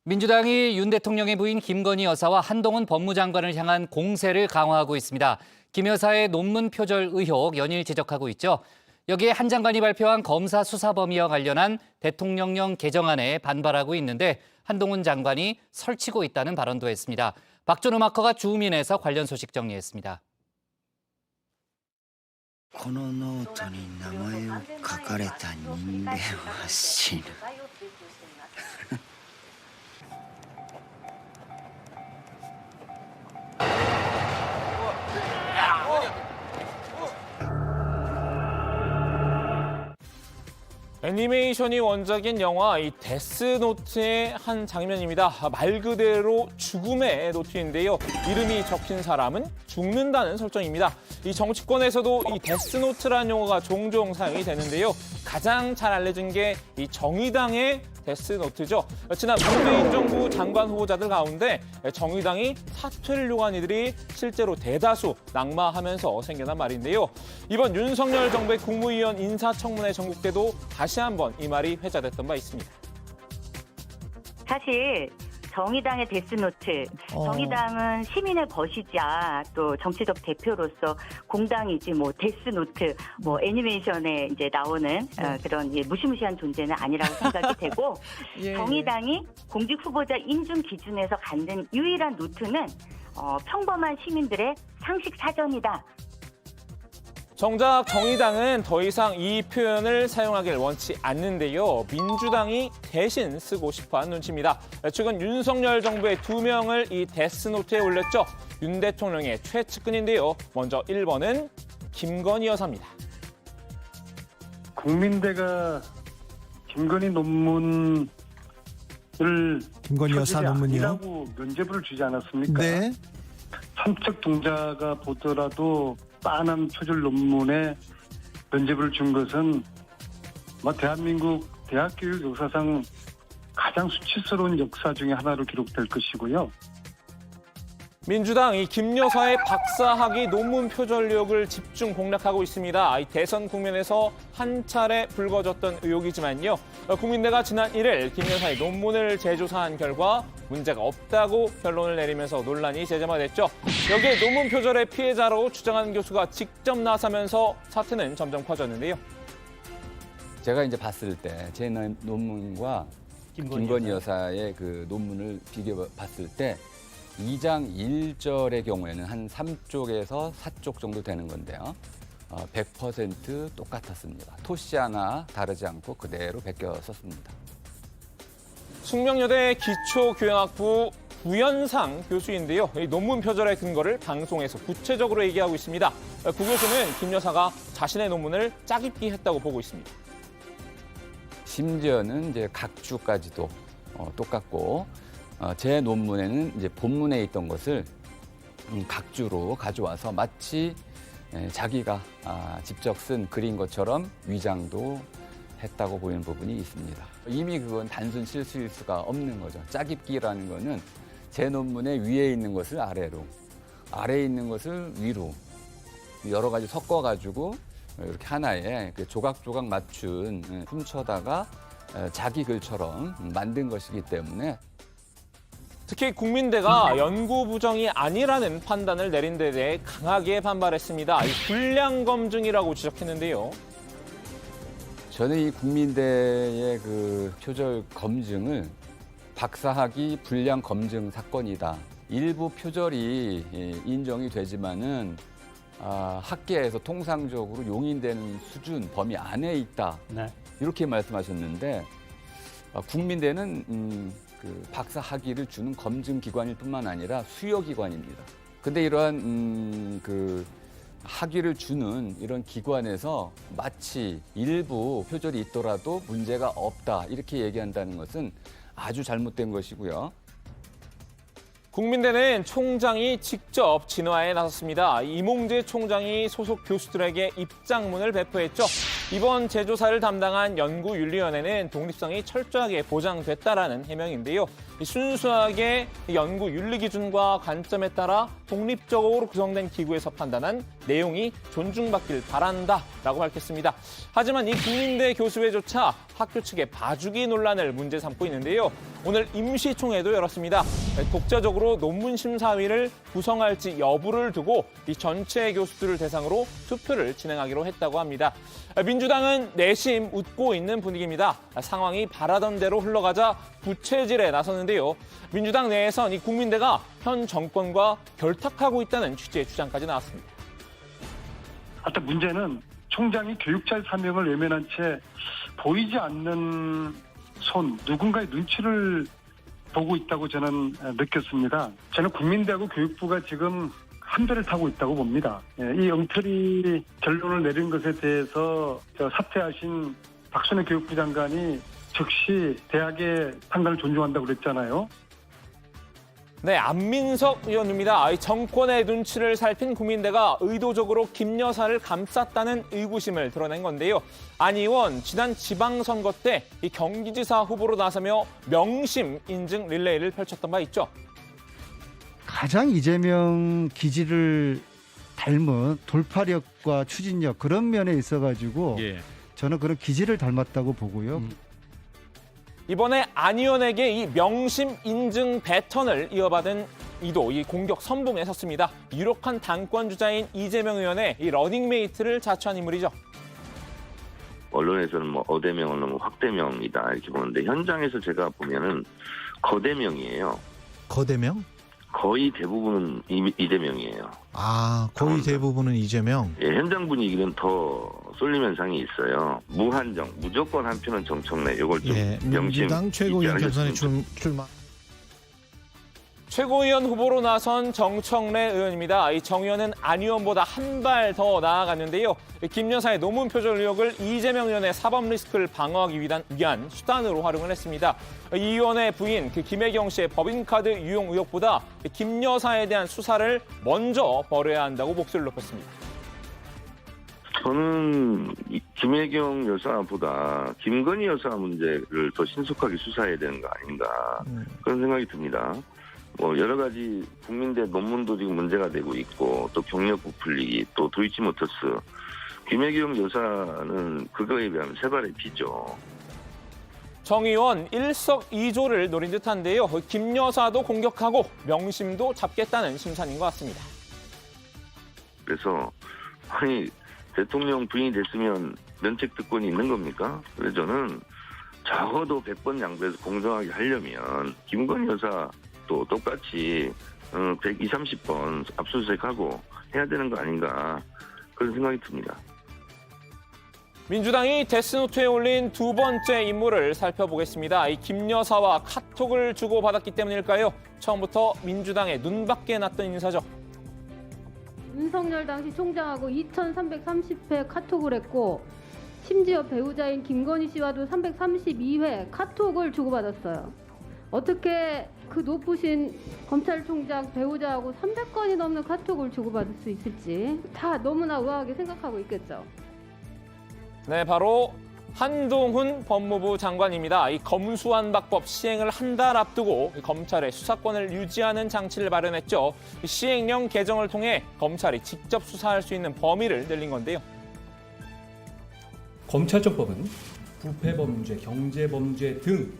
민주당이 윤 대통령의 부인 김건희 여사와 한동훈 법무장관을 향한 공세를 강화하고 있습니다. 김 여사의 논문 표절 의혹 연일 지적하고 있죠. 여기에 한 장관이 발표한 검사 수사 범위와 관련한 대통령령 개정안에 반발하고 있는데 한동훈 장관이 설치고 있다는 발언도 했습니다. 박준 음악커가 주민에서 관련 소식 정리했습니다. このノートに名前を書かれた人間は死ぬ。 애니메이션이 원작인 영화 이 데스노트의 한 장면입니다. 말 그대로 죽음의 노트인데요. 이름이 적힌 사람은 죽는다는 설정입니다. 이 정치권에서도 이 데스노트라는 용어가 종종 사용이 되는데요. 가장 잘 알려진 게 이 정의당의 데스노트죠. 지난 문재인 정부 장관 후보자들 가운데 정의당이 사퇴를 요구한 이들이 실제로 대다수 낙마하면서 생겨난 말인데요. 이번 윤석열 정부의 국무위원 인사청문회 전국 때도 다시 한번 이 말이 회자됐던 바 있습니다. 사실 정의당의 데스노트, 정의당은 시민의 벗이자 또 정치적 대표로서 공당이지 뭐 데스노트, 뭐 애니메이션에 이제 나오는 그런 무시무시한 존재는 아니라고 생각이 되고 정의당이 공직 후보자 인준 기준에서 갖는 유일한 노트는 평범한 시민들의 상식 사전이다. 정작 정의당은 더 이상 이 표현을 사용하길 원치 않는데요. 민주당이 대신 쓰고 싶어한 눈치입니다. 최근 윤석열 정부의 2명을 이 데스노트에 올렸죠. 윤 대통령의 최측근인데요. 먼저 1번은 김건희 여사입니다. 국민대가 김건희 논문을 김건희 여사 논문이요? 아니라고 면죄부를 주지 않았습니까? 네. 삼척 동자가 보더라도 빤한 표절 논문에 면죄부를 준 것은 대한민국 대학교육 역사상 가장 수치스러운 역사 중에 하나로 기록될 것이고요. 민주당 이 김 여사의 박사학위 논문 표절 의혹을 집중 공략하고 있습니다. 이 대선 국면에서 한 차례 불거졌던 의혹이지만요. 국민대가 지난 1일 김 여사의 논문을 재조사한 결과 문제가 없다고 결론을 내리면서 논란이 재점화됐죠. 여기에 논문 표절의 피해자로 추정한 교수가 직접 나서면서 사태는 점점 커졌는데요. 제가 이제 봤을 때 제 논문과 김건희 여사의 그 논문을 비교해 봤을 때 2장 1절의 경우에는 한 3쪽에서 4쪽 정도 되는 건데요. 100% 똑같았습니다. 토시 하나 다르지 않고 그대로 베껴 썼습니다. 숙명여대 기초교양학부 구현상 교수인데요. 이 논문 표절의 근거를 방송에서 구체적으로 얘기하고 있습니다. 구 교수는 김 여사가 자신의 논문을 짜깁기 했다고 보고 있습니다. 심지어는 이제 각주까지도 똑같고 제 논문에는 이제 본문에 있던 것을 각주로 가져와서 마치 자기가 직접 쓴 글인 것처럼 위장도 했다고 보이는 부분이 있습니다. 이미 그건 단순 실수일 수가 없는 거죠. 짜깁기라는 거는 제 논문의 위에 있는 것을 아래로, 아래에 있는 것을 위로 여러 가지 섞어가지고 이렇게 하나의 조각조각 맞춘 훔쳐다가 자기 글처럼 만든 것이기 때문에 특히 국민대가 연구 부정이 아니라는 판단을 내린 데 대해 강하게 반발했습니다. 불량 검증이라고 지적했는데요. 저는 이 국민대의 그 표절 검증을 박사학위 불량 검증 사건이다. 일부 표절이 인정이 되지만은 학계에서 통상적으로 용인되는 수준 범위 안에 있다. 네. 이렇게 말씀하셨는데 국민대는 그 박사 학위를 주는 검증 기관일 뿐만 아니라 수여 기관입니다. 근데 이러한 그 학위를 주는 이런 기관에서 마치 일부 표절이 있더라도 문제가 없다 이렇게 얘기한다는 것은 아주 잘못된 것이고요. 국민대는 총장이 직접 진화에 나섰습니다. 이몽재 총장이 소속 교수들에게 입장문을 배포했죠. 이번 재조사를 담당한 연구윤리위원회는 독립성이 철저하게 보장됐다라는 해명인데요. 순수하게 연구 윤리 기준과 관점에 따라 독립적으로 구성된 기구에서 판단한 내용이 존중받길 바란다라고 밝혔습니다. 하지만 이 국민대 교수회조차 학교 측의 봐주기 논란을 문제 삼고 있는데요. 오늘 임시총회도 열었습니다. 독자적으로 논문 심사위를 구성할지 여부를 두고 이 전체 교수들을 대상으로 투표를 진행하기로 했다고 합니다. 민주당은 내심 웃고 있는 분위기입니다. 상황이 바라던 대로 흘러가자 부채질에 나섰는데요. 민주당 내에선 이 국민대가 현 정권과 결탁하고 있다는 취지의 주장까지 나왔습니다. 하여튼 문제는 총장이 교육자의 사명을 외면한 채 보이지 않는 손, 누군가의 눈치를 보고 있다고 저는 느꼈습니다. 저는 국민대하고 교육부가 지금 한 배를 타고 있다고 봅니다. 이 엉터리 결론을 내린 것에 대해서 사퇴하신 박순애 교육부 장관이 즉시 대학의 판단을 존중한다고 그랬잖아요. 네, 안민석 의원입니다. 이 정권의 눈치를 살핀 국민대가 의도적으로 김 여사를 감쌌다는 의구심을 드러낸 건데요. 안 의원 지난 지방선거 때 이 경기지사 후보로 나서며 명심 인증 릴레이를 펼쳤던 바 있죠. 가장 이재명 기질을 닮은 돌파력과 추진력 그런 면에 있어가지고 저는 그런 기질을 닮았다고 보고요. 이번에 안 의원에게 이 명심 인증 배턴을 이어받은 이도 이 공격 선봉에 섰습니다. 유력한 당권 주자인 이재명 의원의 이 러닝메이트를 자처한 인물이죠. 언론에서는 뭐 어대명은 확대명이다 이렇게 보는데 현장에서 제가 보면은 거대명이에요. 거대명? 거의 대부분은 이재명이에요. 아, 거의 대부분은 이재명. 예, 현장 분위기는 더 쏠림 현상이 있어요. 무한정, 무조건 한 표는 정청래. 이걸 좀 명심 민주당 최고위원 있게 경선에 하셨으면 출마. 최고위원 후보로 나선 정청래 의원입니다. 이 정 의원은 안 의원보다 한 발 더 나아갔는데요. 김 여사의 논문 표절 의혹을 이재명 의원의 사법 리스크를 방어하기 위한 수단으로 활용을 했습니다. 이 의원의 부인 김혜경 씨의 법인카드 유용 의혹보다 김 여사에 대한 수사를 먼저 벌여야 한다고 목소리를 높였습니다. 저는 김혜경 여사보다 김건희 여사 문제를 더 신속하게 수사해야 되는 거 아닌가 그런 생각이 듭니다. 뭐 여러 가지 국민대 논문도 지금 문제가 되고 있고 또 경력 부풀리기 또 도이치모터스 김혜경 여사는 그거에 비하면 세 발의 비죠. 정 의원 일석이조를 노린 듯한데요. 김 여사도 공격하고 명심도 잡겠다는 심산인 것 같습니다. 그래서 아니 대통령 부인이 됐으면 면책 특권이 있는 겁니까? 그래서 저는 적어도 100번 양보해서 공정하게 하려면 김건희 여사 또 똑같이 120, 30번 압수수색하고 해야 되는 거 아닌가 그런 생각이 듭니다. 민주당이 데스노트에 올린 두 번째 인물을 살펴보겠습니다. 이 김 여사와 카톡을 주고받았기 때문일까요? 처음부터 민주당의 눈밖에 났던 인사죠. 윤석열 당시 총장하고 2,330회 카톡을 했고 심지어 배우자인 김건희 씨와도 332회 카톡을 주고받았어요. 어떻게 그 높으신 검찰총장 배우자하고 300건이 넘는 카톡을 주고받을 수 있을지 다 너무나 의아하게 생각하고 있겠죠. 네, 바로 한동훈 법무부 장관입니다. 이 검수완박법 시행을 한 달 앞두고 검찰의 수사권을 유지하는 장치를 마련했죠. 시행령 개정을 통해 검찰이 직접 수사할 수 있는 범위를 늘린 건데요. 검찰청법은 부패범죄, 경제범죄 등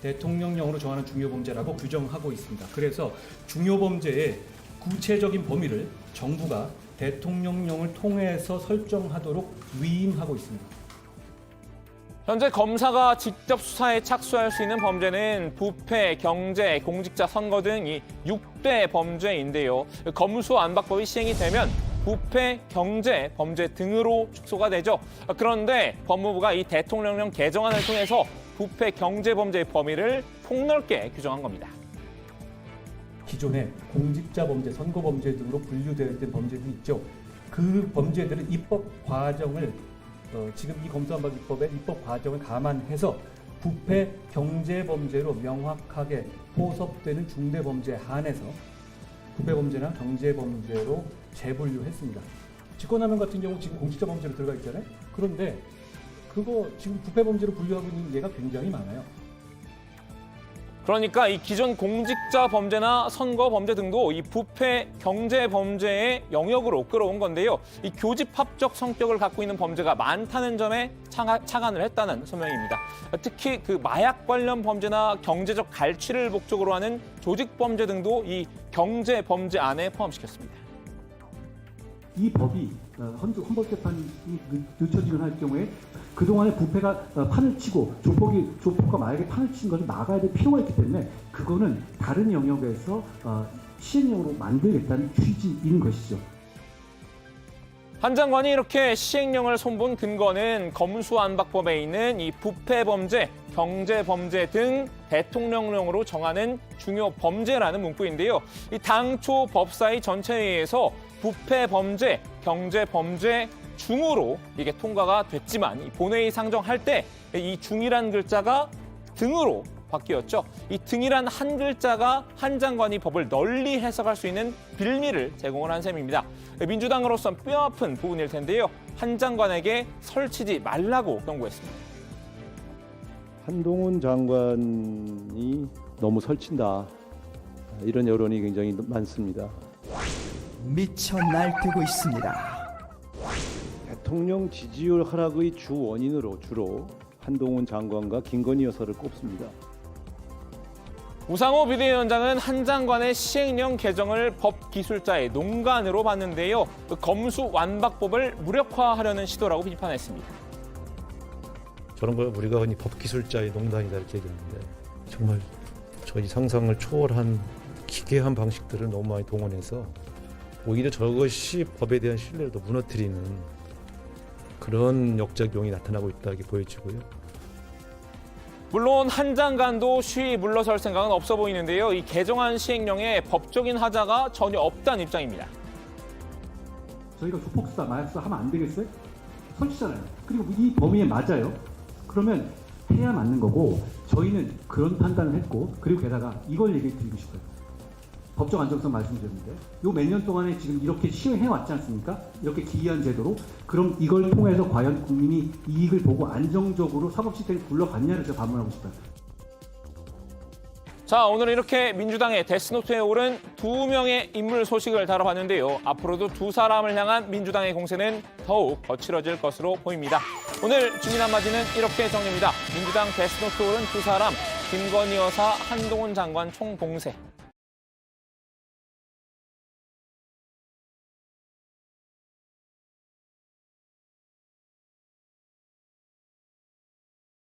대통령령으로 정하는 중요범죄라고 규정하고 있습니다. 그래서 중요범죄의 구체적인 범위를 정부가 대통령령을 통해서 설정하도록 위임하고 있습니다. 현재 검사가 직접 수사에 착수할 수 있는 범죄는 부패, 경제, 공직자 선거 등 이 6대 범죄인데요. 검수완박법이 시행이 되면 부패, 경제, 범죄 등으로 축소가 되죠. 그런데 법무부가 이 대통령령 개정안을 통해서 부패, 경제 범죄의 범위를 폭넓게 규정한 겁니다. 기존에 공직자 범죄, 선거 범죄 등으로 분류되어 있던 범죄도 있죠. 그 범죄들은 입법 과정을 지금 이 검수완박법의 입법 과정을 감안해서 부패, 경제 범죄로 명확하게 포섭되는 중대 범죄에 한해서 부패 범죄나 경제 범죄로 재분류했습니다. 직권남용 같은 경우 지금 공직자 범죄로 들어가 있잖아요. 그런데 그거 지금 부패 범죄로 분류하고 있는 예가 굉장히 많아요. 그러니까 이 기존 공직자 범죄나 선거 범죄 등도 이 부패 경제 범죄의 영역으로 끌어온 건데요. 이 교집합적 성격을 갖고 있는 범죄가 많다는 점에 착안을 했다는 설명입니다. 특히 그 마약 관련 범죄나 경제적 갈취를 목적으로 하는 조직 범죄 등도 이 경제 범죄 안에 포함시켰습니다. 이 법이 헌법재판이 늦춰지거나 할 경우에 그동안에 부패가 판을 치고 조폭과 마약에 판을 친 것을 막아야 될 필요가 있기 때문에 그거는 다른 영역에서 시행령으로 만들겠다는 취지인 것이죠. 한 장관이 이렇게 시행령을 손본 근거는 검수완박법에 있는 이 부패 범죄, 경제 범죄 등 대통령령으로 정하는 중요 범죄라는 문구인데요. 이 당초 법사위 전체회의에서 부패 범죄, 경제 범죄 중으로 이게 통과가 됐지만 이 본회의 상정할 때 이 중이란 글자가 등으로 바뀌었죠. 이 등이란 한 글자가 한 장관이 법을 널리 해석할 수 있는 빌미를 제공을 한 셈입니다. 민주당으로선 뼈아픈 부분일 텐데요. 한 장관에게 설치지 말라고 경고했습니다. 한동훈 장관이 너무 설친다. 이런 여론이 굉장히 많습니다. 미쳐 날뛰고 있습니다. 대통령 지지율 하락의 주 원인으로 주로 한동훈 장관과 김건희 여사를 꼽습니다. 우상호 비대위원장은 한 장관의 시행령 개정을 법기술자의 농간으로 봤는데요. 검수완박법을 무력화하려는 시도라고 비판했습니다. 저런 걸 우리가 흔히 법기술자의 농단이다 이렇게 얘기하는데 정말 저희 상상을 초월한 기괴한 방식들을 너무 많이 동원해서 오히려 저것이 법에 대한 신뢰를 더 무너뜨리는 그런 역작용이 나타나고 있다 이렇게 보여지고요. 물론 한 장관도 쉬이 물러설 생각은 없어 보이는데요. 이 개정안 시행령에 법적인 하자가 전혀 없다는 입장입니다. 저희가 조폭수사, 마약수사 하면 안 되겠어요? 설치잖아요. 그리고 이 범위에 맞아요. 그러면 해야 맞는 거고 저희는 그런 판단을 했고 그리고 게다가 이걸 얘기 드리고 싶어요. 법적 안정성 말씀드렸는데 요 몇 년 동안에 지금 이렇게 시행해 왔지 않습니까? 이렇게 기이한 제도로 그럼 이걸 통해서 과연 국민이 이익을 보고 안정적으로 사법 시스템이 굴러갔냐를 제가 반문하고 싶어요. 자, 오늘 이렇게 민주당의 데스노트에 오른 2명의 인물 소식을 다뤄봤는데요. 앞으로도 두 사람을 향한 민주당의 공세는 더욱 거칠어질 것으로 보입니다. 오늘 주민 한마디는 이렇게 정리입니다. 민주당 데스노트에 오른 두 사람, 김건희 여사, 한동훈 장관 총봉쇄.